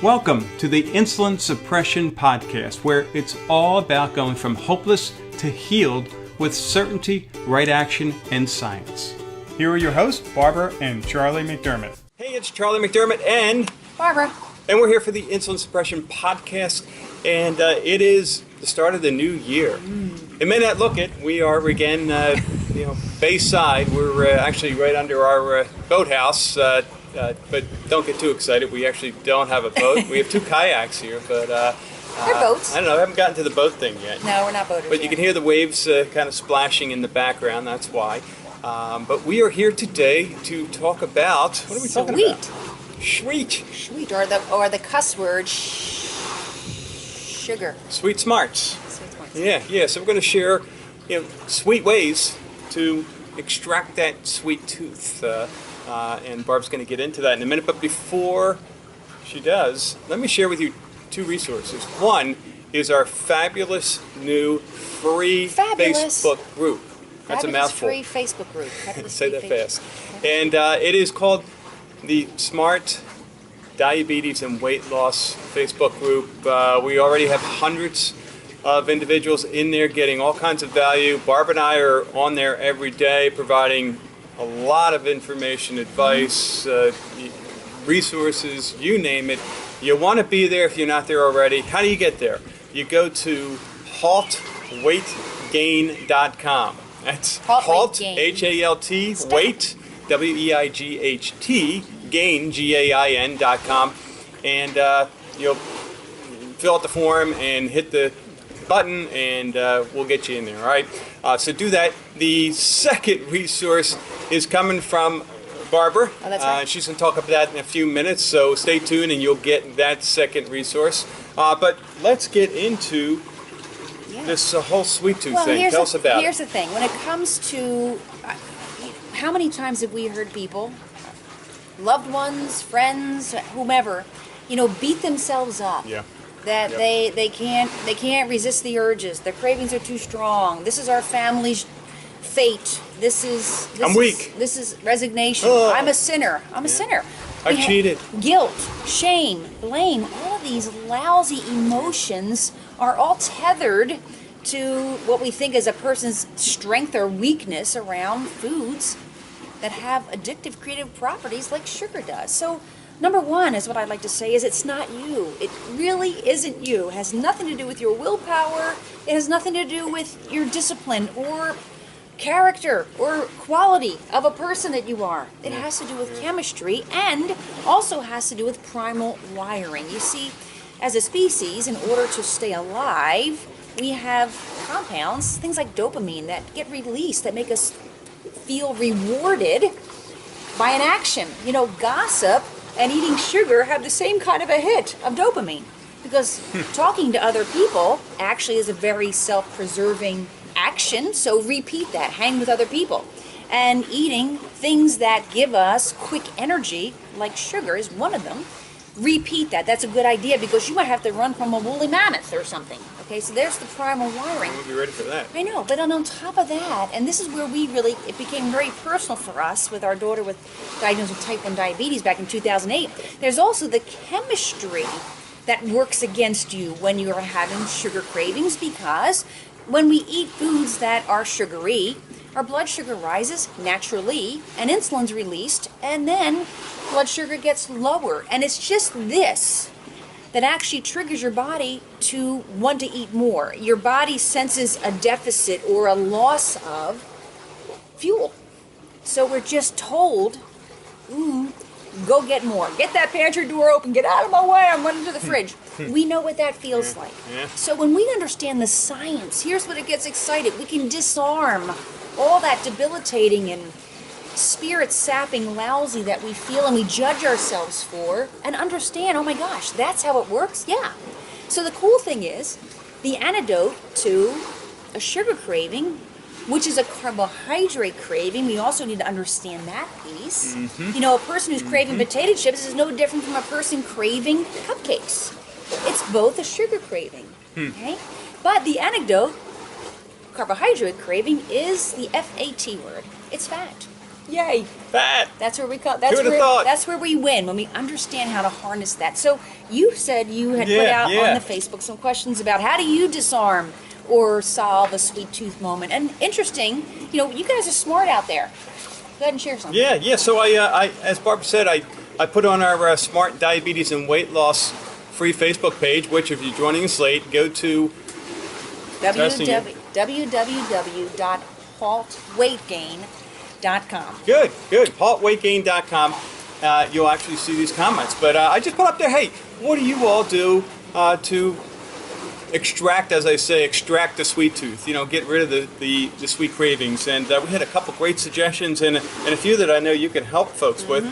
Welcome to the Insulin Suppression Podcast, where it's all about going from hopeless to healed with certainty, right action, and science. Here are your hosts, Barbara and Charlie McDermott. Hey, it's Charlie McDermott and Barbara. And we're here for the Insulin Suppression Podcast, and it is the start of the new year. It may not look it. We are again, Bayside. We're actually right under our boathouse. But don't get too excited. We actually don't have a boat. We have two kayaks here, but They're boats. I don't know. I haven't gotten to the boat thing yet. No, we're not boaters. But you can hear the waves kind of splashing in the background. That's why. But we are here today to talk about, what are we talking about? Sweet. Sweet, or the cuss word, sugar. Sweet smarts. Sweet smarts. Yeah. So we're going to share, sweet ways to extract that sweet tooth. And Barb's going to get into that in a minute. But before she does, let me share with you two resources. One is our fabulous new free Facebook group. That's a mouthful. Free Facebook group. Say that fast. And it is called the Smart Diabetes and Weight Loss Facebook group. We already have hundreds of individuals in there getting all kinds of value. Barb and I are on there every day providing a lot of information, advice, resources, you name it. You want to be there if you're not there already. How do you get there? You go to haltweightgain.com. That's halt, H-A-L-T, weight, W-E-I-G-H-T, gain, G-A-I-N.com. And you'll fill out the form and hit the button and we'll get you in there, all right? So do that. The second resource is coming from Barbara. Oh, that's right. She's going to talk about that in a few minutes, so stay tuned and you'll get that second resource. But let's get into this whole sweet tooth thing. Tell us about it. Here's the thing. When it comes to how many times have we heard people, loved ones, friends, whomever, beat themselves up. Yeah. That they can't resist the urges. Their cravings are too strong. This is our family's fate. I'm weak. This is resignation. I'm a sinner. I'm a sinner. I cheated. Guilt, shame, blame, all of these lousy emotions are all tethered to what we think is a person's strength or weakness around foods that have addictive creative properties like sugar does. So number one is what I'd like to say is it's not you. It really isn't you. It has nothing to do with your willpower. It has nothing to do with your discipline or character or quality of a person that you are. It has to do with chemistry and also has to do with primal wiring. You see, as a species, in order to stay alive, we have compounds, things like dopamine, that get released, that make us feel rewarded by an action. Gossip and eating sugar have the same kind of a hit of dopamine because talking to other people actually is a very self-preserving action, so repeat that. Hang with other people. And eating things that give us quick energy, like sugar is one of them, repeat that. That's a good idea because you might have to run from a woolly mammoth or something. Okay, so there's the primal wiring. We'll be ready for that. I know, but on top of that, and this is where it became very personal for us with our daughter diagnosed with type 1 diabetes back in 2008. There's also the chemistry that works against you when you are having sugar cravings because when we eat foods that are sugary, our blood sugar rises naturally and insulin's released and then blood sugar gets lower. And it's just this that actually triggers your body to want to eat more. Your body senses a deficit or a loss of fuel. So we're just told, go get more. Get that pantry door open. Get out of my way. I'm running to the fridge. We know what that feels like. Yeah. So when we understand the science, here's what it gets excited. We can disarm all that debilitating and spirit-sapping lousy that we feel and we judge ourselves for and understand, oh my gosh, that's how it works? Yeah. So the cool thing is, the antidote to a sugar craving, which is a carbohydrate craving, we also need to understand that piece. Mm-hmm. A person who's craving potato chips is no different from a person craving cupcakes. It's both a sugar craving, okay? But the antidote, carbohydrate craving, is the FAT word. It's fat. Yay! Fat. That's where we call. Thought? Where we win when we understand how to harness that. So you said you had put Yeah, out yeah. on the Facebook some questions about how do you disarm or solve a sweet tooth moment. And interesting, you guys are smart out there. Go ahead and share something. Yeah. So I as Barbara said, I put on our Smart Diabetes and Weight Loss free Facebook page, which if you're joining us late, go to www.haltweightgain.com. Good. Haltweightgain.com. You'll actually see these comments. But I just put up there, hey, what do you all do to extract, as I say, extract the sweet tooth? Get rid of the sweet cravings. And we had a couple great suggestions and a few that I know you can help folks with.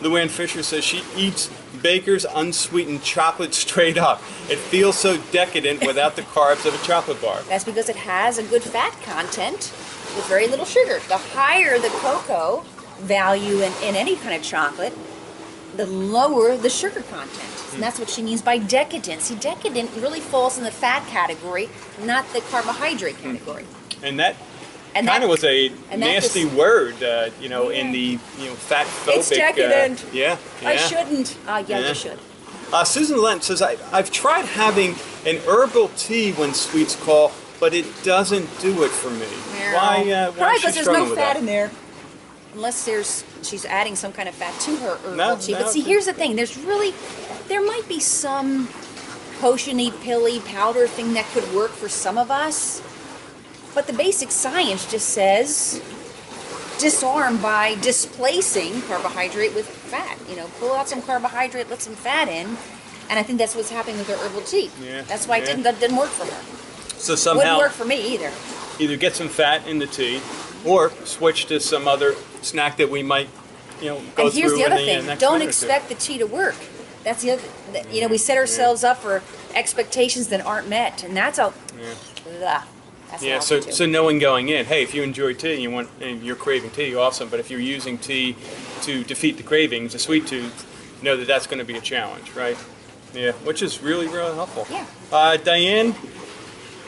Luann Fisher says she eats Baker's unsweetened chocolate straight up. It feels so decadent without the carbs of a chocolate bar. That's because it has a good fat content with very little sugar. The higher the cocoa value in any kind of chocolate, the lower the sugar content. And that's what she means by decadent. See, decadent really falls in the fat category, not the carbohydrate category. And that kind of was a nasty word, in the fat phobic. It's decadent. Yeah. I shouldn't. You should. Susan Lent says, I've tried having an herbal tea when sweets call, but it doesn't do it for me. Why Probably is she because there's struggling no with fat that? in there. Unless she's adding some kind of fat to her herbal No, tea. no. But see, here's the thing. There might be some potion-y, pilly, powder thing that could work for some of us. But the basic science just says disarm by displacing carbohydrate with fat. Pull out some carbohydrate, let some fat in. And I think that's what's happening with her herbal tea. Yeah, That's why that didn't work for her. So somehow, Wouldn't work for me either. either get some fat in the tea, or switch to some other snack that we might, go through. And here's the other in thing: next don't minute or two. expect the tea to work. That's the other. We set ourselves up for expectations that aren't met, and that's a. That's Yeah, awful too. so knowing going in, hey, if you enjoy tea and you're craving tea, awesome. But if you're using tea to defeat the cravings, the sweet tooth, know that that's going to be a challenge, right? Yeah, which is really, really helpful. Yeah. Diane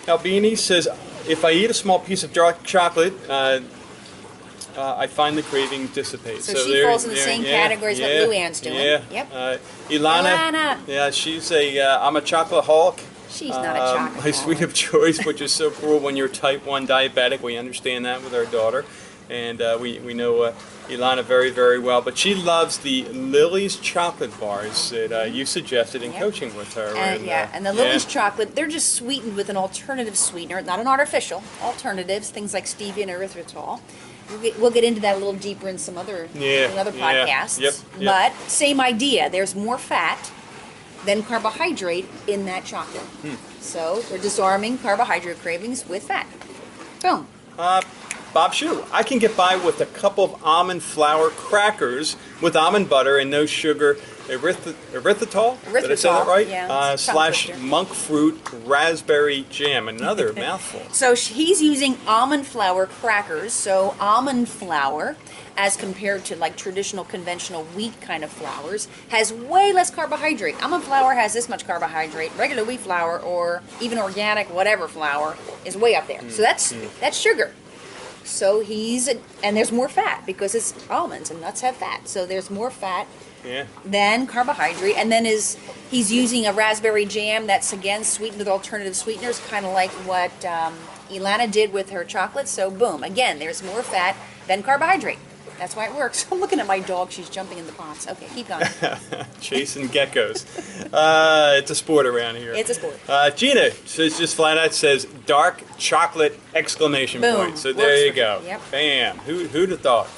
Albini says, if I eat a small piece of dark chocolate, I find the craving dissipate. So she falls in the same category as what Luann's doing. Yeah. Yep. Ilana. Yeah, she's I'm a chocoholic. She's not a chocolate. My sweet of choice, which is so cruel when you're type 1 diabetic. We understand that with our daughter. And we know Ilana very, very well. But she loves the Lily's chocolate bars that you suggested in coaching with her. And the Lily's chocolate, they're just sweetened with an alternative sweetener, not an artificial, alternatives, things like stevia and erythritol. We'll get into that a little deeper in some other podcasts. Yep. But same idea. There's more fat than carbohydrate in that chocolate. So we're disarming carbohydrate cravings with fat. Boom. Bob Shu, I can get by with a couple of almond flour crackers with almond butter and no sugar. Erythritol? Did I say that right? Yeah, / monk fruit raspberry jam. Another mouthful. So he's using almond flour crackers. So almond flour, as compared to like traditional conventional wheat kind of flours, has way less carbohydrate. Almond flour has this much carbohydrate. Regular wheat flour or even organic whatever flour is way up there. So that's sugar. So and there's more fat because it's almonds and nuts have fat. So there's more fat than carbohydrate. And then he's using a raspberry jam that's again sweetened with alternative sweeteners, kind of like what Ilana did with her chocolate. So boom, again, there's more fat than carbohydrate. That's why it works. I'm looking at my dog. She's jumping in the pots. Okay, keep going. Chasing geckos. It's a sport around here. It's a sport. Gina says, just flat out says, dark chocolate exclamation Boom. point. So there you go. Yep. Bam. Who'd have thought?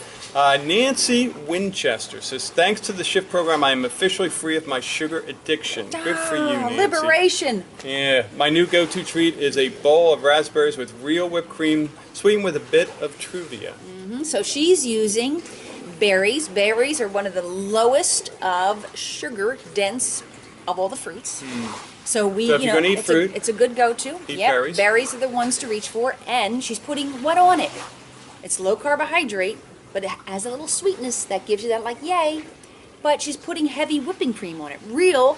Nancy Winchester says, thanks to the Shift program, I am officially free of my sugar addiction. Good for you, Nancy. Liberation. Yeah. My new go-to treat is a bowl of raspberries with real whipped cream, sweetened with a bit of Truvia. So she's using berries. Berries are one of the lowest of sugar dense of all the fruits. So if you're gonna eat fruit, it's a good go-to. Eat berries. Berries are the ones to reach for, and she's putting what on it? It's low carbohydrate, but it has a little sweetness that gives you that like yay. But she's putting heavy whipping cream on it. Real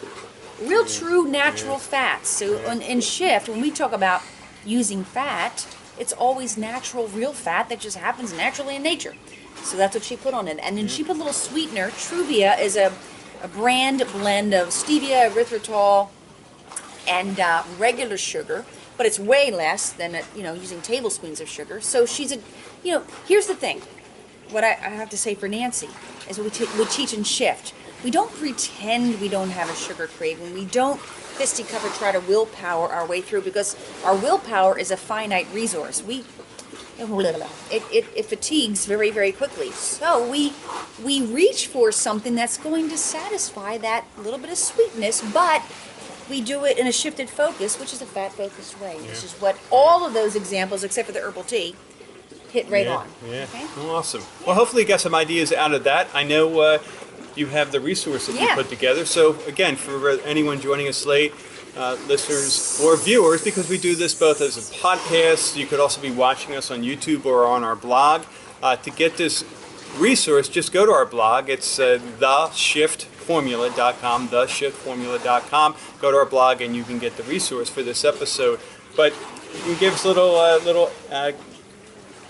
true natural fats. So in Shift, when we talk about using fat, it's always natural, real fat that just happens naturally in nature. So that's what she put on it. And then she put a little sweetener. Truvia is a brand blend of stevia, erythritol, and regular sugar, but it's way less than using tablespoons of sugar. So she's here's the thing. What I have to say for Nancy is we teach and shift. We don't pretend we don't have a sugar craving. We don't fisticuff or try to willpower our way through, because our willpower is a finite resource. It fatigues very, very quickly. So we reach for something that's going to satisfy that little bit of sweetness, but we do it in a shifted focus, which is a fat-focused way, which is what all of those examples, except for the herbal tea, hit right on. Yeah. Okay? Awesome. Well, hopefully you got some ideas out of that. I know you have the resource that you put together. So again, for anyone joining us late, listeners or viewers, because we do this both as a podcast, you could also be watching us on YouTube or on our blog. To get this resource, just go to our blog. It's theshiftformula.com, theshiftformula.com. Go to our blog and you can get the resource for this episode. But you can give us a little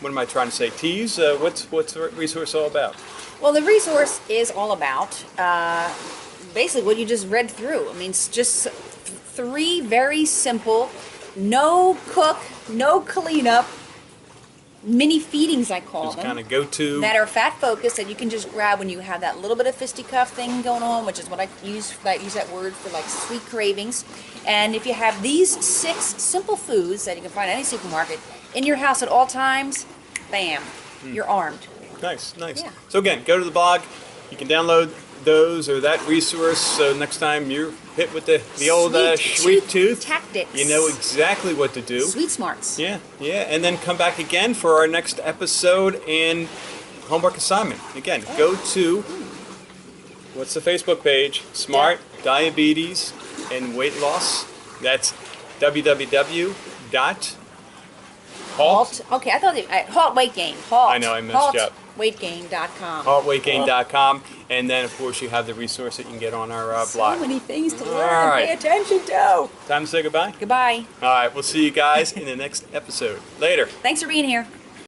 what am I trying to say? Tease? What's the resource all about? Well, the resource is all about basically what you just read through. I mean, it's just 3 very simple, no cook, no cleanup, mini feedings, I call them. Kind of go-to. That are fat-focused that you can just grab when you have that little bit of fisticuff thing going on, which is what I use that word for, like, sweet cravings. And if you have these 6 simple foods that you can find at any supermarket in your house at all times, bam, you're armed. Nice. Yeah. So again, go to the blog. You can download those or that resource. So next time you're hit with the old sweet tooth tactics, you know exactly what to do. Sweet smarts. Yeah. And then come back again for our next episode and homework assignment. Again, go to what's the Facebook page? Smart Diabetes and Weight Loss. That's www.halt. Okay, I thought halt weight gain. Halt. I know, I messed up. Weightgain.com. HaltWeightGain.com, and then of course you have the resource that you can get on our blog. So many things to learn All right. and pay attention to. Time to say goodbye? Goodbye. All right, we'll see you guys in the next episode. Later. Thanks for being here.